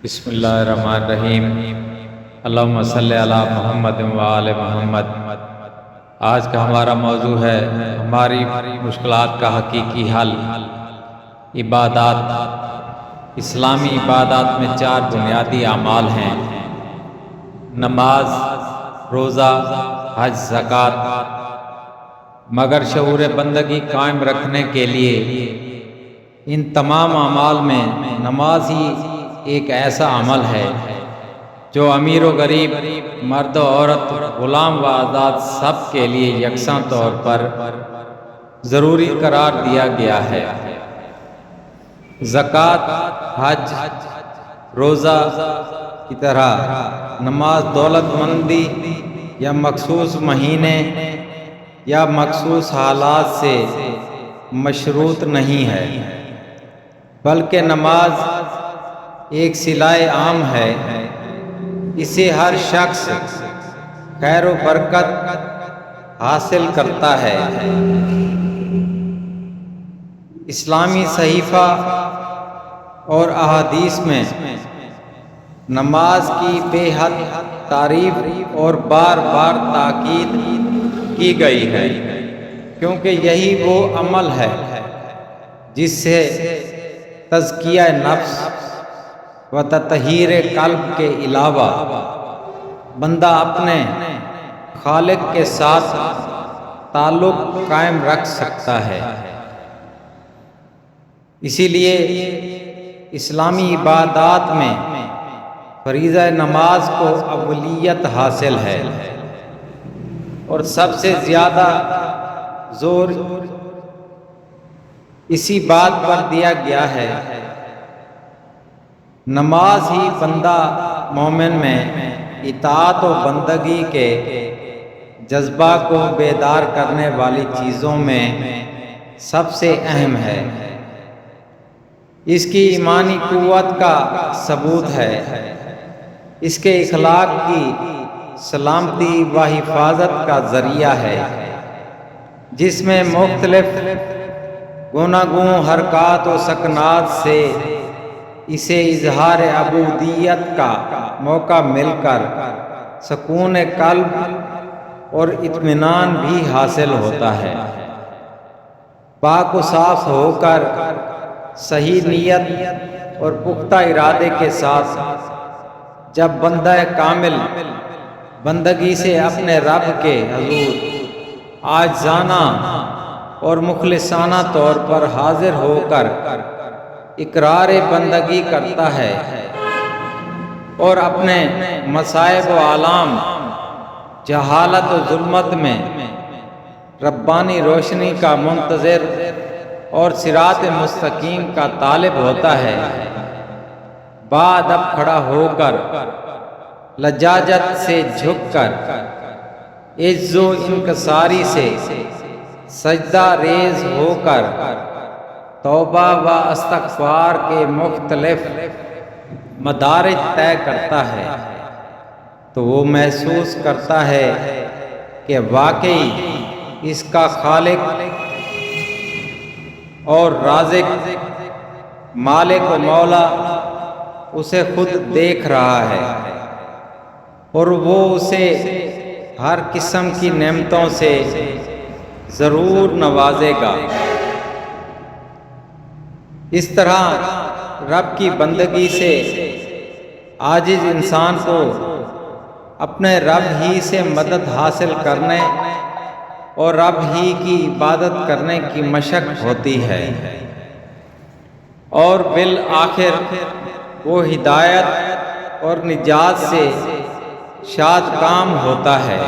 بسم اللہ الرحمن الرحیم۔ اللہم صلی علی محمد و آل محمد۔ آج کا ہمارا موضوع ہے ہماری مشکلات کا حقیقی حل، عبادات۔ اسلامی عبادات میں 4 بنیادی اعمال ہیں: نماز، روزہ، حج، زکوٰۃ۔ مگر شعور بندگی قائم رکھنے کے لیے ان تمام اعمال میں نماز ہی ایک ایسا عمل ہے جو امیر و غریب، مرد و عورت، غلام و آزاد سب کے لیے یکساں طور پر ضروری قرار دیا گیا ہے۔ زکوٰۃ، حج، روزہ کی طرح نماز دولت مندی یا مخصوص مہینے یا مخصوص حالات سے مشروط نہیں ہے، بلکہ نماز ایک صلہ عام ہے۔ اسے ہر شخص خیر و برکت حاصل کرتا ہے۔ اسلامی صحیفہ اور احادیث میں نماز کی بے حد تعریف اور بار بار تاکید کی گئی ہے، کیونکہ یہی وہ عمل ہے جس سے تزکیہ نفس و تطہیر قلب کے علاوہ بندہ اپنے خالق کے ساتھ تعلق قائم رکھ سکتا ہے۔ اسی لیے اسلامی عبادات میں فریضہ نماز کو اولویت حاصل ہے، اور سب سے زیادہ زور اسی بات پر دیا گیا ہے نماز ہی بندہ مومن میں اطاعت و بندگی کے جذبہ کو بیدار کرنے والی چیزوں میں سب سے اہم ہے۔ اس کی ایمانی قوت کا ثبوت ہے، اس کے اخلاق کی سلامتی و حفاظت کا ذریعہ ہے، جس میں مختلف گوناگون حرکات و سکنات سے اسے اظہار عبودیت کا موقع مل کر سکون قلب اور اطمینان بھی حاصل ہوتا ہے۔ پاک و صاف ہو کر صحیح نیت اور پختہ ارادے کے ساتھ جب بندہ کامل بندگی سے اپنے رب کے حضور عاجزانہ اور مخلصانہ طور پر حاضر ہو کر اقرار بندگی کرتا ہے اور اپنے مصائب و آلام، جہالت و ظلمت میں ربانی روشنی کا منتظر اور صراط مستقیم کا طالب ہوتا ہے، باادب کھڑا ہو کر، لجاجت سے جھک کر، عجز و انکساری سے سجدہ ریز ہو کر توبہ و استغفار کے مختلف مدارج طے کرتا ہے، تو وہ محسوس کرتا ہے کہ واقعی اس کا خالق اور رازق، مالک و مولا اسے خود دیکھ رہا ہے، اور وہ اسے ہر قسم کی نعمتوں سے ضرور نوازے گا۔ اس طرح رب کی بندگی سے عاجز انسان کو اپنے رب ہی سے مدد حاصل کرنے اور رب ہی کی عبادت کرنے کی مشق ہوتی ہے، اور بالآخر وہ ہدایت اور نجات سے شاد کام ہوتا ہے۔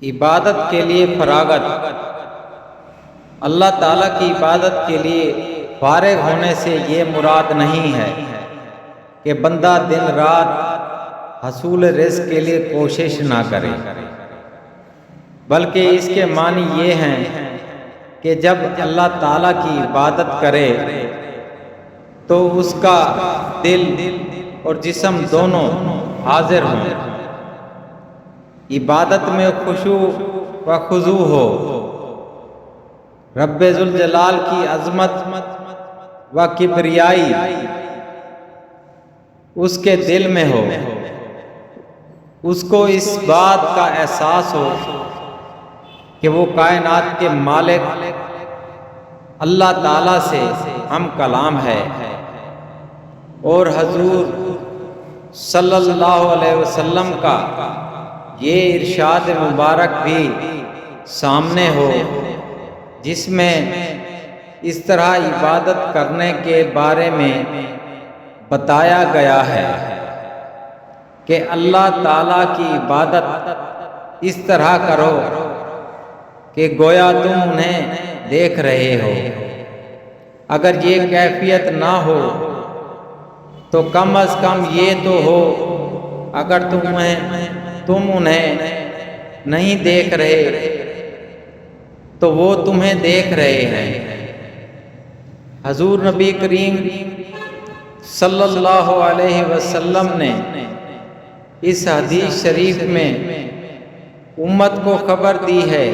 عبادت کے لیے فراغت۔ اللہ تعالیٰ کی عبادت کے لیے فارغ ہونے سے یہ مراد نہیں ہے کہ بندہ دن رات حصول رزق کے لیے کوشش نہ کرے، بلکہ اس کے معنی یہ ہیں کہ جب اللہ تعالیٰ کی عبادت کرے تو اس کا دل اور جسم دونوں حاضر ہوں، عبادت میں خشوع و خضوع ہو، رب ذوالجلال کی عظمت و کبریائی اس کے دل میں ہو، اس کو اس بات کا احساس ہو کہ وہ کائنات کے مالک اللہ تعالیٰ سے ہم کلام ہے، اور حضور صلی اللہ علیہ وسلم کا یہ ارشاد مبارک بھی سامنے ہو جس میں اس طرح عبادت کرنے کے بارے میں بتایا گیا ہے کہ اللہ تعالیٰ کی عبادت اس طرح کرو کہ گویا تم انہیں دیکھ رہے ہو۔ اگر یہ کیفیت نہ ہو تو کم از کم یہ تو ہو، اگر تم انہیں نہیں دیکھ رہے تو وہ تمہیں دیکھ رہے ہیں۔ حضور نبی کریم صلی اللہ علیہ وسلم نے اس حدیث شریف میں امت کو خبر دی ہے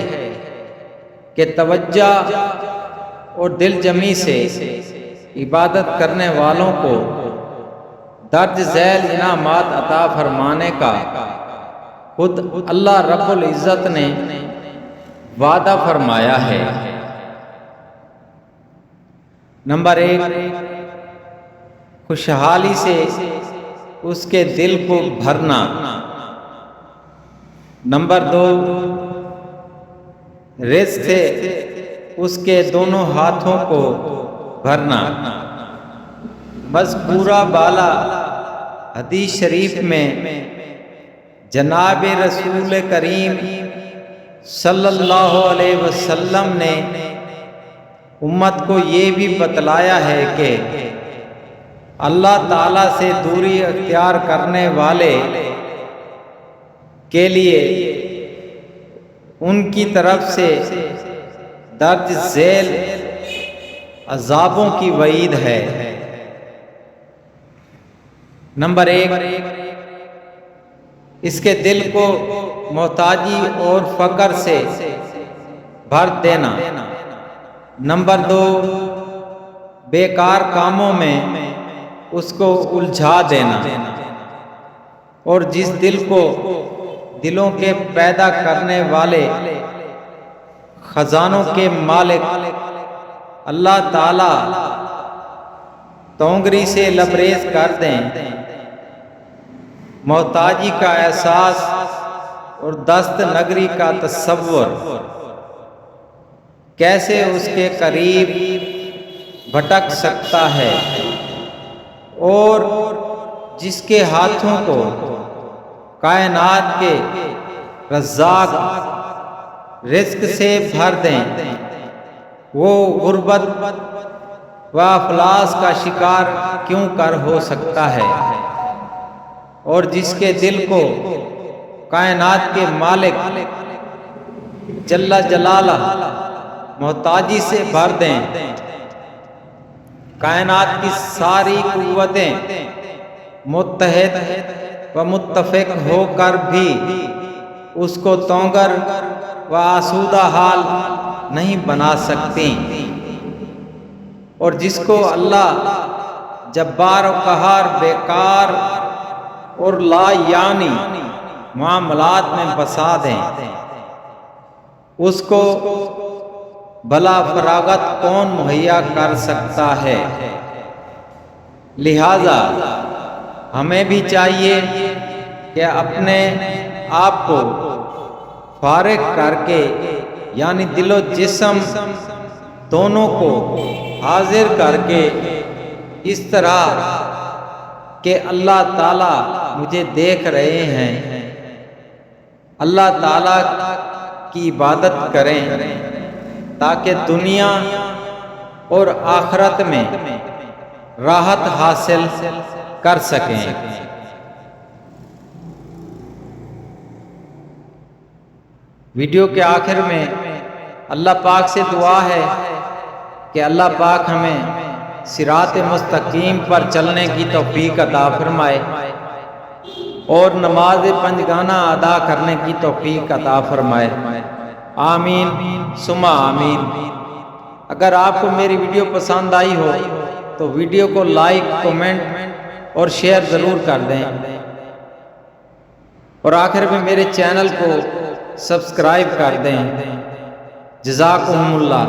کہ توجہ اور دل جمی سے عبادت کرنے والوں کو درج ذیل انعامات عطا فرمانے کا خود اللہ رب العزت نے وعدہ فرمایا ہے۔ نمبر 1، خوشحالی سے اس کے دل کو بھرنا۔ نمبر 2، رزق سے اس کے دونوں ہاتھوں کو بھرنا۔ مذکورہ بالا حدیث شریف میں جناب رسول کریم صلی اللہ علیہ وسلم نے امت کو یہ بھی بتلایا ہے کہ اللہ تعالیٰ سے دوری اختیار کرنے والے کے لیے ان کی طرف سے درج ذیل عذابوں کی وعید ہے۔ نمبر 1، اس کے دل کو محتاجی اور فقر سے بھر دینا۔ نمبر 2، بیکار کاموں میں اس کو الجھا دینا، اور جس دل کو دلوں کے پیدا کرنے والے خزانوں کے مالک اللہ تعالی تونگری سے لبریز کر دیں، محتاجی کا احساس اور دست نگری کا تصور کیسے اس کے قریب بھٹک سکتا ہے، اور جس کے ہاتھوں کو کائنات کے رزاق رزق سے بھر دیں، وہ غربت و افلاس کا شکار کیوں کر ہو سکتا ہے، اور جس کے دل کو کائنات کے مالک جل جلالہ محتاجی سے بھر دیں، کائنات کی ساری قوتیں متحد و متفق ہو کر بھی اس کو تونگر و آسودہ حال نہیں بنا سکتی، اور جس کو اللہ جبار و قہار بیکار اور لا یعنی معاملات میں بسا دیں، اس کو بلا فراغت کون مہیا کر سکتا ہے؟ لہذا ہمیں بھی چاہیے کہ اپنے آپ کو فارغ کر کے، یعنی دل و جسم دونوں کو حاضر کر کے، اس طرح کہ اللہ تعالیٰ مجھے دیکھ رہے ہیں، اللہ تعالیٰ کی عبادت کریں تاکہ دنیا اور آخرت میں راحت حاصل کر سکیں۔ ویڈیو کے آخر میں اللہ پاک سے دعا ہے کہ اللہ پاک ہمیں صراط مستقیم پر چلنے کی توفیق عطا فرمائے اور نماز پنجگانہ ادا کرنے کی توفیق عطا فرمائے، آمین ثم آمین۔ اگر آپ کو میری ویڈیو پسند آئی ہو تو ویڈیو کو لائک، کمنٹ اور شیئر ضرور کر دیں، اور آخر میں میرے چینل کو سبسکرائب کر دیں۔ جزاکم اللہ۔